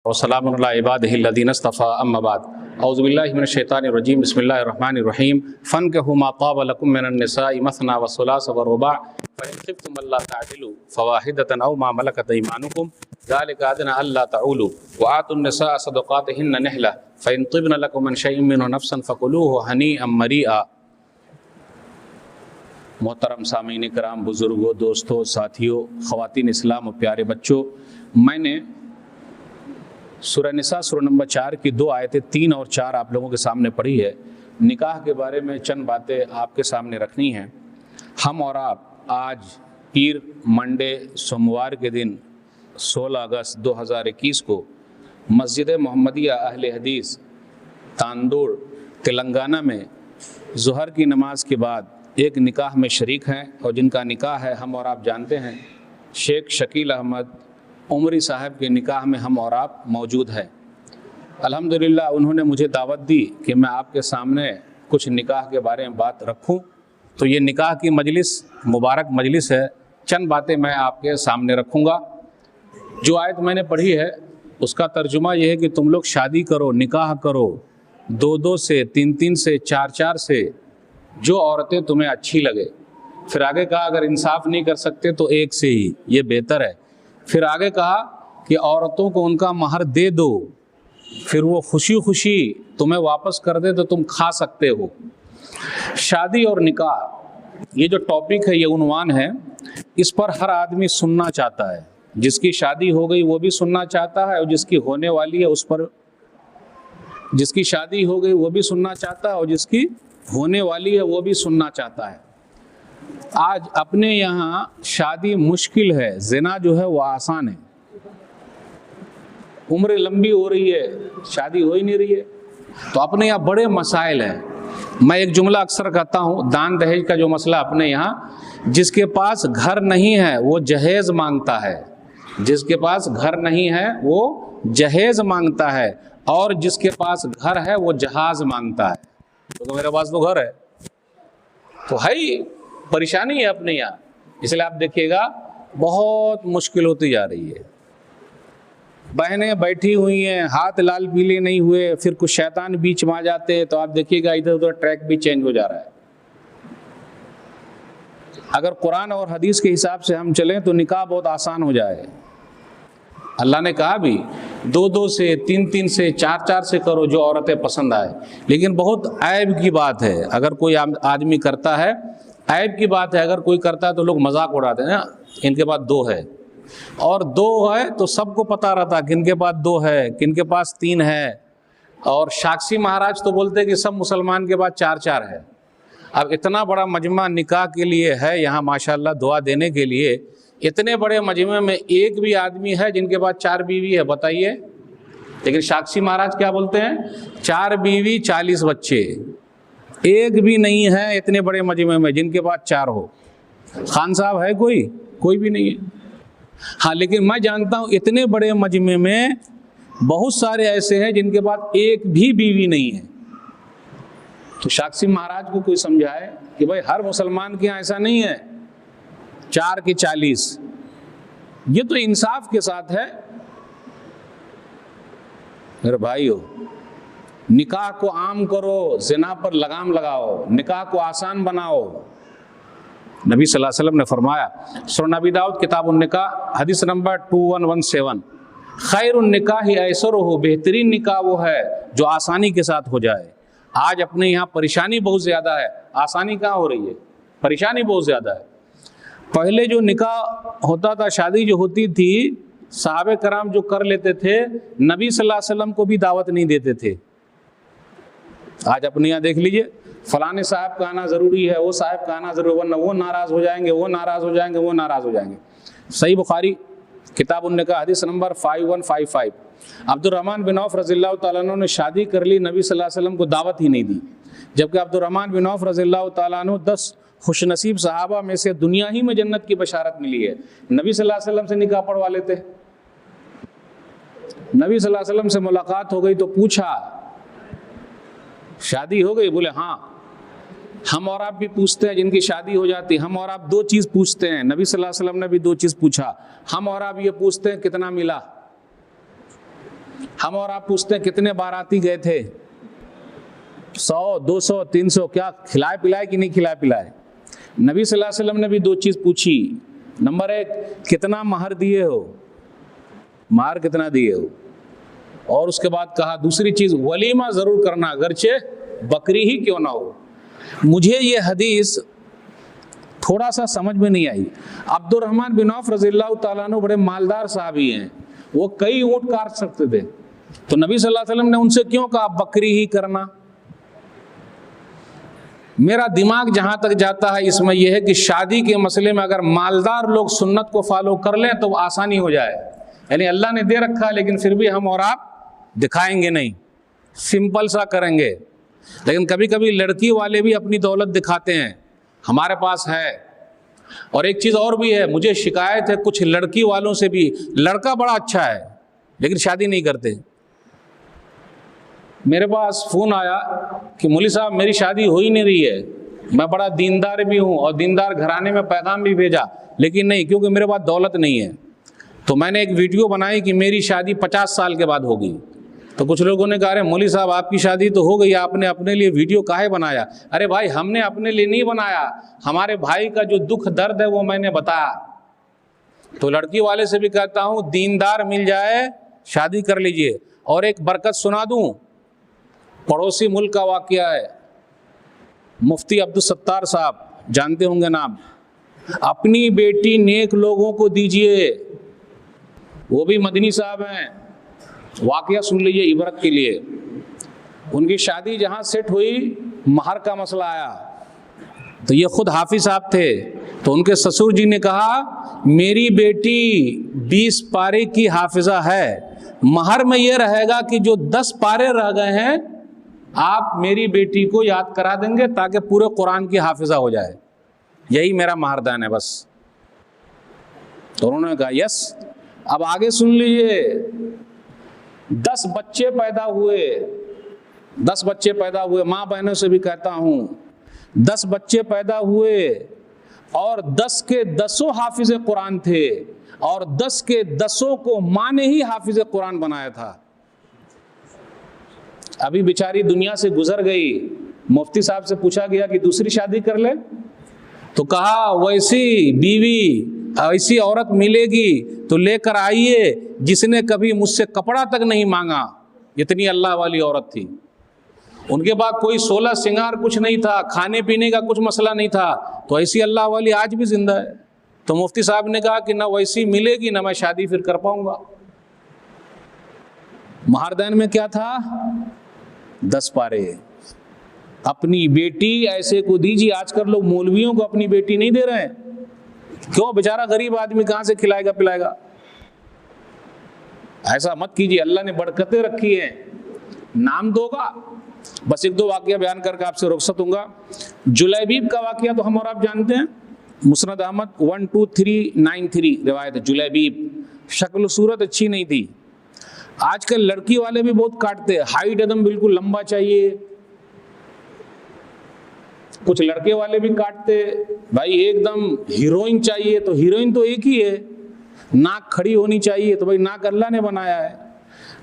वस्सलामु अला इबादिहिल्लज़ीना इस्तफ़ा अम्मा बाद औज़ु बिल्लाहि मिनश शैतानिर रजीम बिस्मिल्लाहिर रहमानिर रहीम फन्किहू मा ताब लकुम मिनन निसाइ मसना व सुलास व रुबा फ़इन ख़िफ़्तुम अल्ला तअदिलू फ़वाहिदतन औ मा मलकत अयमानुकुम ज़ालिका अदना अल्ला तऊलू व आतुन निसा सदक़ातिहिन्ना निहला फ़इन तिब्न लकुम मिन शैइन मिन्हु नफ़्सन फ़कुलूहु हनीअम मरीआ। मोहतरम सामीन कराम, बुज़ुर्गों, दोस्तों, साथियों, ख़वातीन इस्लाम और प्यारे बच्चों, मैंने सूरह निसा सूरह नंबर 4 की 2 आयतें 3 और 4 आप लोगों के सामने पढ़ी है। निकाह के बारे में चंद बातें आपके सामने रखनी हैं। हम और आप आज पीर मंडे सोमवार के दिन 16 अगस्त 2021 को मस्जिद मोहम्मदिया अहले हदीस तांदूर तेलंगाना में ज़ोहर की नमाज के बाद एक निकाह में शरीक हैं और जिनका निकाह है हम और आप जानते हैं, शेख शकील अहमद उमरी साहब के निकाह में हम और आप मौजूद हैं। अल्हम्दुलिल्लाह उन्होंने मुझे दावत दी कि मैं आपके सामने कुछ निकाह के बारे में बात रखूं, तो ये निकाह की मजलिस मुबारक मजलिस है। चंद बातें मैं आपके सामने रखूंगा। जो आयत मैंने पढ़ी है उसका तर्जुमा यह है कि तुम लोग शादी करो, निकाह करो 2-2 से, 3-3 से, 4-4 से, जो औरतें तुम्हें अच्छी लगे। फिर आगे कहा अगर इंसाफ नहीं कर सकते तो एक से ही, ये बेहतर है। फिर आगे कहा कि औरतों को उनका महर दे दो, फिर वो खुशी खुशी तुम्हें वापस कर दे तो तुम खा सकते हो। शादी और निकाह ये जो टॉपिक है, ये उन्वान है, इस पर हर आदमी सुनना चाहता है। जिसकी शादी हो गई वो भी सुनना चाहता है और जिसकी होने वाली है उस पर, जिसकी शादी हो गई वो भी सुनना चाहता है और जिसकी होने वाली है वो भी सुनना चाहता है। आज अपने यहाँ शादी मुश्किल है, ज़िना जो है वो आसान है। उम्र लंबी हो रही है, शादी हो ही नहीं रही है। तो अपने यहाँ बड़े मसाइल हैं। मैं एक जुमला अक्सर कहता हूँ, दान दहेज का जो मसला अपने यहाँ, जिसके पास घर नहीं है वो जहेज मांगता है, जिसके पास घर नहीं है वो जहेज मांगता है, और जिसके पास घर है वो जहाज मांगता है। तो मेरे पास तो घर है, तो है ही परेशानी है अपने यहाँ। इसलिए आप देखिएगा बहुत मुश्किल होती जा रही है। बहनें बैठी हुई हैं, हाथ लाल पीले नहीं हुए, फिर कुछ शैतान बीच में आ जाते हैं, तो आप देखिएगा इधर उधर ट्रैक भी चेंज हो जा रहा है। अगर कुरान और हदीस के हिसाब से हम चलें तो निकाह बहुत आसान हो जाए। अल्लाह ने कहा भी 2-2 से, 3-3 से, 4-4 से करो जो औरतें पसंद आए। लेकिन बहुत ऐब की बात है अगर कोई आदमी करता है, ऐब की बात है अगर कोई करता है तो लोग मजाक उड़ाते हैं ना, इनके पास 2 है, और 2 है तो सबको पता रहता कि इनके पास 2 है, किनके पास 3 है। और साक्षी महाराज तो बोलते हैं कि सब मुसलमान के पास 4-4 है। अब इतना बड़ा मजमा निकाह के लिए है यहाँ माशाल्लाह, दुआ देने के लिए। इतने बड़े मजमे में एक भी आदमी है जिनके पास 4 बीवी है, बताइए। लेकिन साक्षी महाराज क्या बोलते हैं, 4 बीवी 40 बच्चे। एक भी नहीं है इतने बड़े मजमे में जिनके पास 4 हो। खान साहब है कोई भी नहीं है। हाँ, लेकिन मैं जानता हूँ इतने बड़े मजमे में बहुत सारे ऐसे हैं जिनके पास एक भी बीवी नहीं है। तो साक्षी महाराज को कोई समझाए कि भाई हर मुसलमान के यहाँ ऐसा नहीं है 4 की 40। ये तो इंसाफ के साथ है। मेरे भाइयों, निकाह को आम करो, ज़िना पर लगाम लगाओ, निकाह को आसान बनाओ। नबी सल्लल्लाहु अलैहि वसल्लम ने फरमाया, सूरह नबी दाऊद किताबुन निकाह हदीस नंबर 2117, खैरुन निकाह ऐसरुहु, बेहतरीन निकाह वो है जो आसानी के साथ हो जाए। आज अपने यहाँ परेशानी बहुत ज़्यादा है, आसानी कहाँ हो रही है, परेशानी बहुत ज़्यादा है। पहले जो निकाह होता था, शादी जो होती थी, सहाबे कराम जो कर लेते थे, नबी सल्लल्लाहु अलैहि वसल्लम को भी दावत नहीं देते थे। आज अपने यहाँ देख लीजिए, फलाने साहब का आना ज़रूरी है, वो साहब का आना ज़रूरी, वरना वो नाराज़ हो जाएंगे, वो नाराज़ हो जाएंगे, वो नाराज़ हो जाएंगे। सही बुखारी किताबुन निकाह हदीस नंबर 5155, अब्दुर्रहमान बिन औफ रज़ियल्लाहु तआला अन्हु ने शादी कर ली, नबी सल्लल्लाहु अलैहि वसल्लम को दावत ही नहीं दी। जबकि अब्दुर्रहमान बिन औफ रज़ियल्लाहु तआला अन्हु 10 खुशनसीब सहाबा में से दुनिया ही में जन्नत की बशारत मिली है। नबी सल्लल्लाहु अलैहि वसल्लम से निकाह पढ़वा लेते। नबी सल्लल्लाहु अलैहि वसल्लम से मुलाकात हो गई तो पूछा शादी हो गई, बोले हाँ। हम और आप भी पूछते हैं जिनकी शादी हो जाती, हम और आप 2 चीज़ पूछते हैं। नबी सल्लल्लाहु अलैहि वसल्लम ने भी 2 चीज़ पूछा। हम और आप ये पूछते हैं कितना मिला, हम और आप पूछते हैं कितने बाराती गए थे, 100, 200, 300, क्या खिलाए पिलाए कि नहीं खिलाए पिलाए? नबी सल्लल्लाहु अलैहि वसल्लम ने भी दो चीज़ पूछी। नंबर 1, कितना महर दिए हो, महर कितना दिए हो, और उसके बाद कहा दूसरी चीज़ वलीमा ज़रूर करना, अगरचे बकरी ही क्यों ना हो। मुझे ये हदीस थोड़ा सा समझ में नहीं आई। अब्दुर्रहमान बिन औफ रज़ियल्लाहु ताला अन्हु बड़े मालदार साहबी हैं, वो कई ऊँट काट सकते थे, तो नबी सल्लल्लाहु अलैहि वसल्लम ने उनसे क्यों कहा बकरी ही करना? मेरा दिमाग जहां तक जाता है इसमें यह है कि शादी के मसले में अगर मालदार लोग सुन्नत को फॉलो कर लें तो आसानी हो जाए। यानी अल्लाह ने दे रखा है लेकिन फिर भी हम और आप दिखाएंगे नहीं, सिंपल सा करेंगे। लेकिन कभी कभी लड़की वाले भी अपनी दौलत दिखाते हैं, हमारे पास है। और एक चीज़ और भी है, मुझे शिकायत है कुछ लड़की वालों से भी, लड़का बड़ा अच्छा है लेकिन शादी नहीं करते। मेरे पास फ़ोन आया कि मौलवी साहब मेरी शादी हो ही नहीं रही है, मैं बड़ा दीनदार भी हूँ और दीनदार घराने में पैगाम भी भेजा, लेकिन नहीं, क्योंकि मेरे पास दौलत नहीं है। तो मैंने एक वीडियो बनाई कि मेरी शादी 50 साल के बाद होगी। तो कुछ लोगों ने कहा अरे मौलवी साहब आपकी शादी तो हो गई, आपने अपने लिए वीडियो काहे बनाया? अरे भाई हमने अपने लिए नहीं बनाया, हमारे भाई का जो दुख दर्द है वो मैंने बताया। तो लड़की वाले से भी कहता हूँ दीनदार मिल जाए शादी कर लीजिए। और एक बरकत सुना दूँ, पड़ोसी मुल्क का वाक़या है, मुफ्ती अब्दुल सत्तार साहब जानते होंगे नाम, अपनी बेटी नेक लोगों को दीजिए, वो भी मदनी साहब हैं। वाक़या सुन लीजिए इबरत के लिए। उनकी शादी जहाँ सेट हुई महर का मसला आया, तो ये खुद हाफिज साहब थे, तो उनके ससुर जी ने कहा मेरी बेटी 20 पारे की हाफिजा है, महर में ये रहेगा कि जो 10 पारे रह गए हैं आप मेरी बेटी को याद करा देंगे ताकि पूरे कुरान की हाफिजा हो जाए, यही मेरा महरदान है बस। तो उन्होंने कहा यस। अब आगे सुन लीजिए, 10 बच्चे पैदा हुए, 10 बच्चे पैदा हुए, माँ बहनों से भी कहता हूँ 10 बच्चे पैदा हुए और 10 के 10 हाफिज कुरान थे और 10 के 10 को माँ ने ही हाफिज कुरान बनाया था। अभी बेचारी दुनिया से गुजर गई, मुफ्ती साहब से पूछा गया कि दूसरी शादी कर ले, तो कहा वैसी बीवी ऐसी औरत मिलेगी तो लेकर आइए जिसने कभी मुझसे कपड़ा तक नहीं मांगा, इतनी अल्लाह वाली औरत थी। उनके बाद कोई 16 श्रृंगार कुछ नहीं था, खाने पीने का कुछ मसला नहीं था, तो ऐसी अल्लाह वाली आज भी जिंदा है। तो मुफ्ती साहब ने कहा कि ना वैसी मिलेगी ना मैं शादी फिर कर पाऊंगा। महरदान में क्या था? 10 पारे। अपनी बेटी ऐसे को दीजिए। आजकल लोग मौलवियों को अपनी बेटी नहीं दे रहे हैं, क्यों? बेचारा गरीब आदमी कहां से खिलाएगा पिलाएगा? ऐसा मत कीजिए, अल्लाह ने बरकतें रखी है, नाम दोगा। बस 1-2 वाकया बयान करके आपसे रुखसत दूंगा। जुलैबीब का वाकया तो हम और आप जानते हैं, मुस्नद अहमद 12393 रिवायत है। जुलैबीब शक्ल सूरत अच्छी नहीं थी। आजकल लड़की वाले भी बहुत काटते हैं, हाइट एकदम बिल्कुल लंबा चाहिए, कुछ लड़के वाले भी काटते भाई एकदम हीरोइन चाहिए, तो हीरोइन तो एक ही है, नाक खड़ी होनी चाहिए, तो भाई नाक अल्लाह ने बनाया है।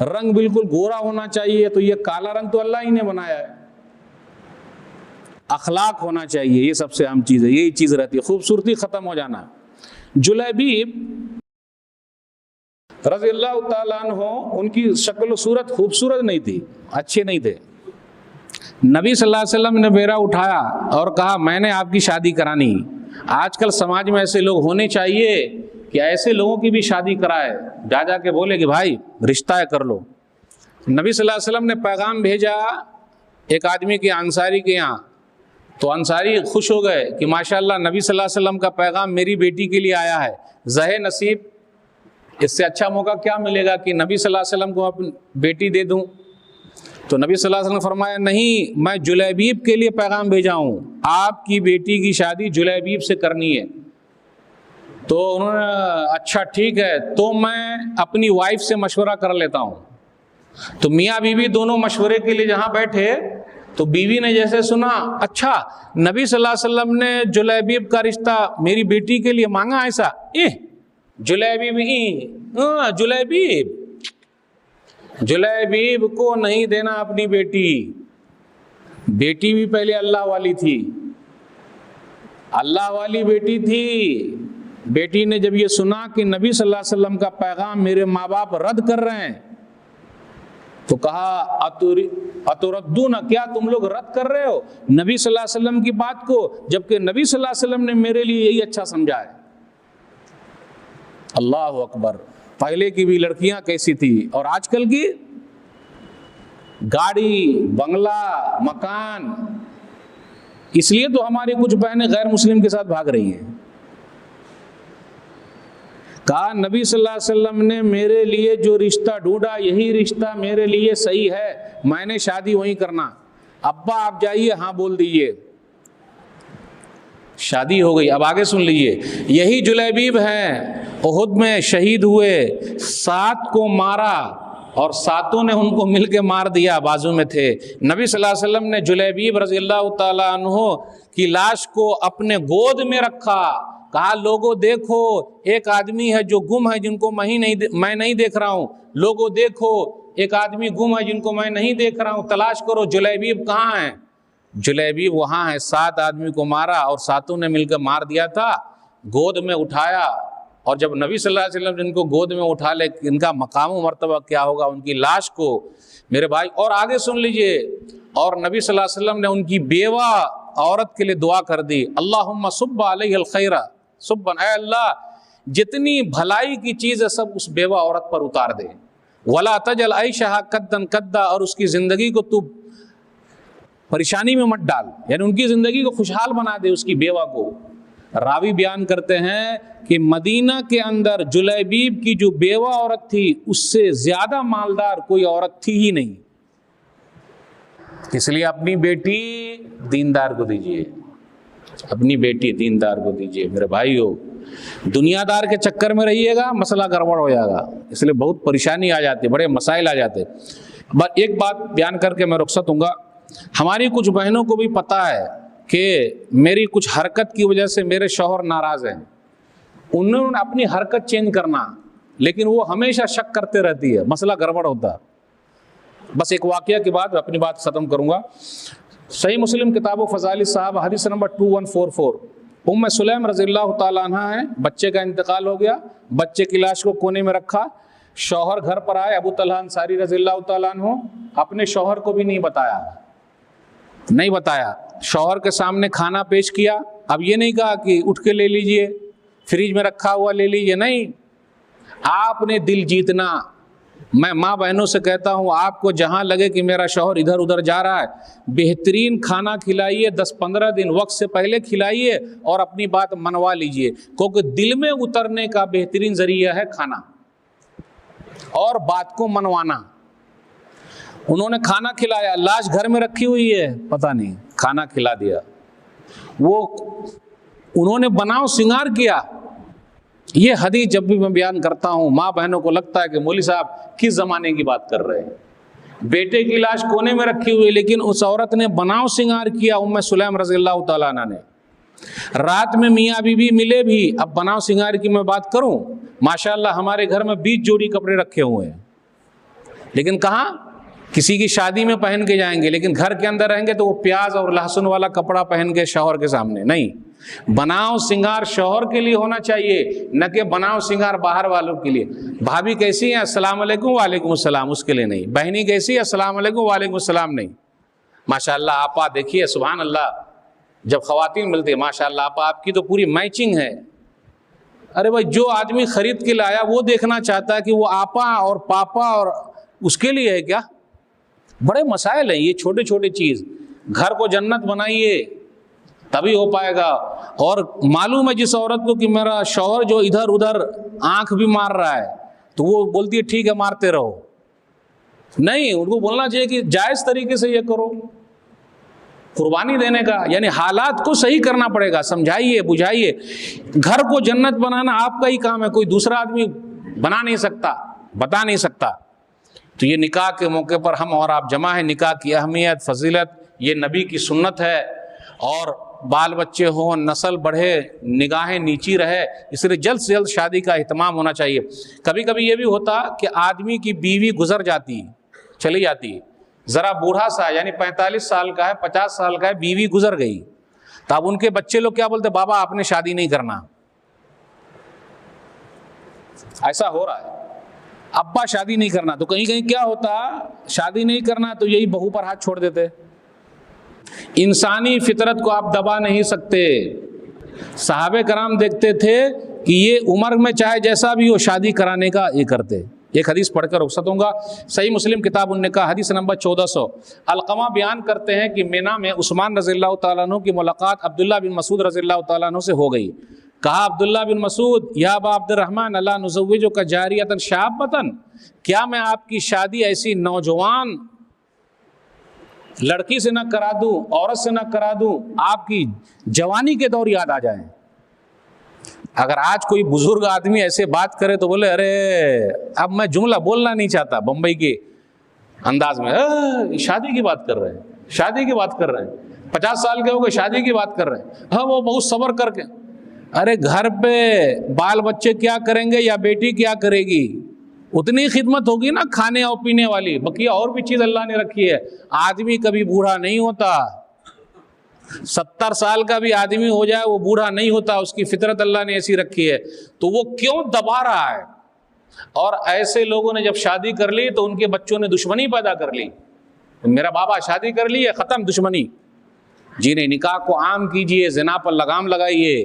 रंग बिल्कुल गोरा होना चाहिए, तो ये काला रंग तो अल्लाह ही ने बनाया है। अखलाक होना चाहिए, ये सबसे अहम चीज़ है, यही चीज़ रहती है, खूबसूरती ख़त्म हो जाना। जुलैबीब रज़ियल्लाहु ताला अन्हु, उनकी शक्ल सूरत खूबसूरत नहीं थी, अच्छे नहीं थे। नबी सल्लल्लाहु अलैहि वसल्लम ने बेरा उठाया और कहा मैंने आपकी शादी करानी। आजकल समाज में ऐसे लोग होने चाहिए कि ऐसे लोगों की भी शादी कराए, जा जा के बोले कि भाई रिश्ता है कर लो। नबी सल्लल्लाहु अलैहि वसल्लम ने पैगाम भेजा एक आदमी के, अंसारी के यहाँ, तो अंसारी खुश हो गए कि माशाल्लाह नबी सल्लल्लाहु अलैहि वसल्लम का पैगाम मेरी बेटी के लिए आया है, ज़हे नसीब, इससे अच्छा मौका क्या मिलेगा कि नबी सल्लल्लाहु अलैहि वसल्लम को अपनी बेटी दे दूं। तो नबी सल्लल्लाहु अलैहि वसल्लम ने फरमाया नहीं, मैं जुलैबीब के लिए पैगाम भेजा हूँ, आपकी बेटी की शादी जुलैबीब से करनी है। तो उन्होंने अच्छा ठीक है, तो मैं अपनी वाइफ से मशवरा कर लेता हूँ। तो मियाँ बीवी दोनों मशवरे के लिए जहाँ बैठे, तो बीवी ने जैसे सुना अच्छा नबी सल्लल्लाहु अलैहि वसल्लम ने जुलैबीब का रिश्ता मेरी बेटी के लिए मांगा, ऐसा जुलैबीब जुलैबीब, जुलैबीब को नहीं देना अपनी बेटी। बेटी भी पहले अल्लाह वाली थी, अल्लाह वाली बेटी थी। बेटी ने जब ये सुना कि नबी सल्लल्लाहु अलैहि वसल्लम का पैगाम मेरे माँ बाप रद्द कर रहे हैं, तो कहा अतुरद्दून, क्या तुम लोग रद्द कर रहे हो नबी सल्लल्लाहु अलैहि वसल्लम की बात को, जबकि नबी सल्लल्लाहु अलैहि वसल्लम ने मेरे लिए यही अच्छा समझा है। अल्लाह अकबर। पहले की भी लड़कियां कैसी थी और आजकल की? गाड़ी, बंगला, मकान। इसलिए तो हमारी कुछ बहनें गैर मुस्लिम के साथ भाग रही हैं। कहा नबी सल्लल्लाहु अलैहि वसल्लम ने मेरे लिए जो रिश्ता ढूंढा यही रिश्ता मेरे लिए सही है, मैंने शादी वहीं करना। अब्बा आप जाइए, हाँ बोल दीजिए, शादी हो गई। अब आगे सुन लीजिए, यही जुलैबीब हैं, उहुद में शहीद हुए, 7 को मारा और 7 ने उनको मिलके मार दिया, बाजू में थे। नबी सल्लल्लाहु अलैहि वसल्लम ने जुलैबीब रज़ियल्लाहु ताला अन्हु की लाश को अपने गोद में रखा। कहा लोगों देखो, एक आदमी है जो गुम है, जिनको मैं नहीं देख रहा हूँ। लोगों देखो, एक आदमी गुम है जिनको मैं नहीं देख रहा हूँ, तलाश करो जुलैबीब कहाँ है। जुलैबीब वहाँ है। 7 आदमी को मारा और 7 ने मिलकर मार दिया था। गोद में उठाया, और जब नबी सल्लल्लाहु अलैहि वसल्लम जिनको गोद में उठा ले, इनका मकाम मर्तबा क्या होगा उनकी लाश को, मेरे भाई। और आगे सुन लीजिए, और नबी सल्लल्लाहु अलैहि वसल्लम ने उनकी बेवा औरत के लिए दुआ कर दी, अल्लाहुम्मा सुब्बा अलैहिल खैरा सुब्बन, ऐ अल्लाह जितनी भलाई की चीज़ है सब उस बेवा औरत पर उतार दे। वला तजल ऐशहा कद्दन कद्दा, और उसकी ज़िंदगी को तू परेशानी में मत डाल, यानी उनकी ज़िंदगी को खुशहाल बना दे, उसकी बेवा को। रावी बयान करते हैं कि मदीना के अंदर जुलैबीब की जो बेवा औरत थी उससे ज़्यादा मालदार कोई औरत थी ही नहीं। इसलिए अपनी बेटी दीनदार को दीजिए, अपनी बेटी दीनदार को दीजिए। मेरे भाइयों, दुनियादार के चक्कर में रहिएगा, मसला गड़बड़ हो जाएगा, इसलिए बहुत परेशानी आ जाती है, बड़े मसाइल आ जाते। बस एक बात बयान करके मैं रुखसत हूँगा। हमारी कुछ बहनों को भी पता है कि मेरी कुछ हरकत की वजह से मेरे शौहर नाराज़ हैं। उन्होंने अपनी हरकत चेंज करना, लेकिन वो हमेशा शक करते रहती है, मसला गड़बड़ होता है। बस एक वाक़या के बाद अपनी बात ख़त्म करूँगा। सही मुस्लिम किताब फ़ज़ाइल साहब हदीस नंबर 2144, उम्म सुलैम रज़ियल्लाहु ताला अन्हा है, बच्चे का इंतकाल हो गया, बच्चे की लाश को कोने में रखा। शौहर घर पर आए, अबू तलहा अंसारी रज़ियल्लाहु ताला अन्हु, अपने शौहर को भी नहीं बताया, शौहर के सामने खाना पेश किया। अब ये नहीं कहा कि उठ के ले लीजिए, फ्रिज में रखा हुआ ले लीजिए, नहीं, आपने दिल जीतना। मैं माँ बहनों से कहता हूँ, आपको जहाँ लगे कि मेरा शौहर इधर उधर जा रहा है, बेहतरीन खाना खिलाइए, 10-15 दिन वक्त से पहले खिलाइए और अपनी बात मनवा लीजिए, क्योंकि दिल में उतरने का बेहतरीन जरिया है खाना और बात को मनवाना। उन्होंने खाना खिलाया, लाश घर में रखी हुई है, पता नहीं, खाना खिला दिया। वो उन्होंने बनाव सिंगार किया। ये हदीस जब भी मैं बयान करता हूँ, माँ बहनों को लगता है कि मौलवी साहब किस ज़माने की बात कर रहे हैं। बेटे की लाश कोने में रखी हुई, लेकिन उस औरत ने बनाव सिंगार किया, उम्मे सुलैम रज़ियल्लाहु ताला अन्हा ने। रात में मियाँ बीवी मिले भी। अब बनाव सिंगार की मैं बात करूँ, माशाअल्लाह हमारे घर में 20 जोड़ी कपड़े रखे हुए हैं, लेकिन कहाँ किसी की शादी में पहन के जाएंगे, लेकिन घर के अंदर रहेंगे तो वो प्याज और लहसुन वाला कपड़ा पहन के शौहर के सामने नहीं। बनाव सिंगार शौहर के लिए होना चाहिए, न कि बनाव सिंगार बाहर वालों के लिए। भाभी कैसी है, अस्सलाम वालेकुम, वालेकुम अस्सलाम, उसके लिए नहीं। बहनी कैसी है, अस्सलाम वालेकुम, वालेकुम अस्सलाम, नहीं। माशाअल्लाह आपा देखिए, सुभान अल्लाह, जब ख़वातीन मिलती है, माशाअल्लाह आपा आपकी तो पूरी मैचिंग है। अरे भाई, जो आदमी खरीद के लाया वो देखना चाहता है कि वो आपा और पापा और उसके लिए है क्या। बड़े मसाइल हैं ये, छोटे छोटे चीज़। घर को जन्नत बनाइए तभी हो पाएगा। और मालूम है जिस औरत को कि मेरा शौहर जो इधर उधर आंख भी मार रहा है, तो वो बोलती है ठीक है मारते रहो, नहीं, उनको बोलना चाहिए कि जायज़ तरीके से ये करो, कुर्बानी देने का, यानी हालात को सही करना पड़ेगा, समझाइए बुझाइए। घर को जन्नत बनाना आपका ही काम है, कोई दूसरा आदमी बना नहीं सकता, बता नहीं सकता। तो ये निकाह के मौके पर हम और आप जमा है, निकाह की अहमियत, फजीलत, ये नबी की सुन्नत है। और बाल बच्चे हों, नस्ल बढ़े, निगाहें नीची रहे, इसलिए जल्द से जल्द शादी का एहतमाम होना चाहिए। कभी कभी ये भी होता कि आदमी की बीवी गुजर जाती, चली जाती, ज़रा बूढ़ा सा यानी 45 साल का है, 50 साल का है, बीवी गुजर गई, तो अब उनके बच्चे लोग क्या बोलते, बाबा आपने शादी नहीं करना। ऐसा हो रहा है, अब्बा शादी नहीं करना। तो कहीं कहीं क्या होता, शादी नहीं करना तो यही बहू पर हाथ छोड़ देते। इंसानी फितरत को आप दबा नहीं सकते। सहाबे कराम देखते थे कि ये उम्र में चाहे जैसा भी हो शादी कराने का ये करते। एक हदीस पढ़कर रुखसत होऊंगा, सही मुस्लिम किताब उन्ने का हदीस नंबर 1400। अलकमा बयान करते हैं कि मिना में उस्मान रज़ियल्लाहु तआला अन्हु की मुलाकात अब्दुल्ला बिन मसूद रज़ियल्लाहु तआला अन्हु से हो गई। कहा अब्दुल्ला बिन मसूद, या अबा अब्दुर्रहमान अला नुज़व्विजुका जारियतन शाबतन, क्या मैं आपकी शादी ऐसी नौजवान लड़की से न करा दूं, औरत से न करा दूं, आपकी जवानी के दौर याद आ जाए। अगर आज कोई बुजुर्ग आदमी ऐसे बात करे तो बोले, अरे अब मैं जुमला बोलना नहीं चाहता बंबई के अंदाज में, शादी की बात कर रहे हैं, शादी की बात कर रहे हैं, 50 साल के हो गए शादी की बात कर रहे हैं। हाँ वो बहुत सब्र करके, अरे घर पे बाल बच्चे क्या करेंगे या बेटी क्या करेगी, उतनी खिदमत होगी ना खाने और पीने वाली, बकिया और भी चीज अल्लाह ने रखी है। आदमी कभी बूढ़ा नहीं होता, 70 साल का भी आदमी हो जाए वो बूढ़ा नहीं होता, उसकी फितरत अल्लाह ने ऐसी रखी है। तो वो क्यों दबा रहा है? और ऐसे लोगों ने जब शादी कर ली तो उनके बच्चों ने दुश्मनी पैदा कर ली। तो मेरा बाबा शादी कर ली है, खत्म दुश्मनी। जी नहीं, निकाह को आम कीजिए, ज़िना पर लगाम लगाइए,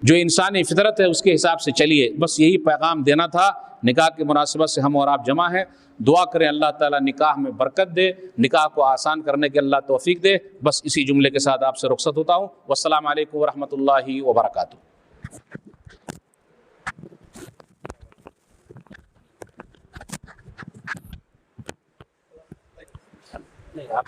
जो इंसानी फितरत है उसके हिसाब से चलिए। बस यही पैगाम देना था। निकाह की मुनासिबत से हम और आप जमा हैं, दुआ करें अल्लाह ताला निकाह में बरकत दे, निकाह को आसान करने के अल्लाह तौफीक दे। बस इसी जुमले के साथ आपसे रुखसत होता हूँ। वस्सलामु अलैकुम वरहमतुल्लाहि वबरकातुहू। नहीं आप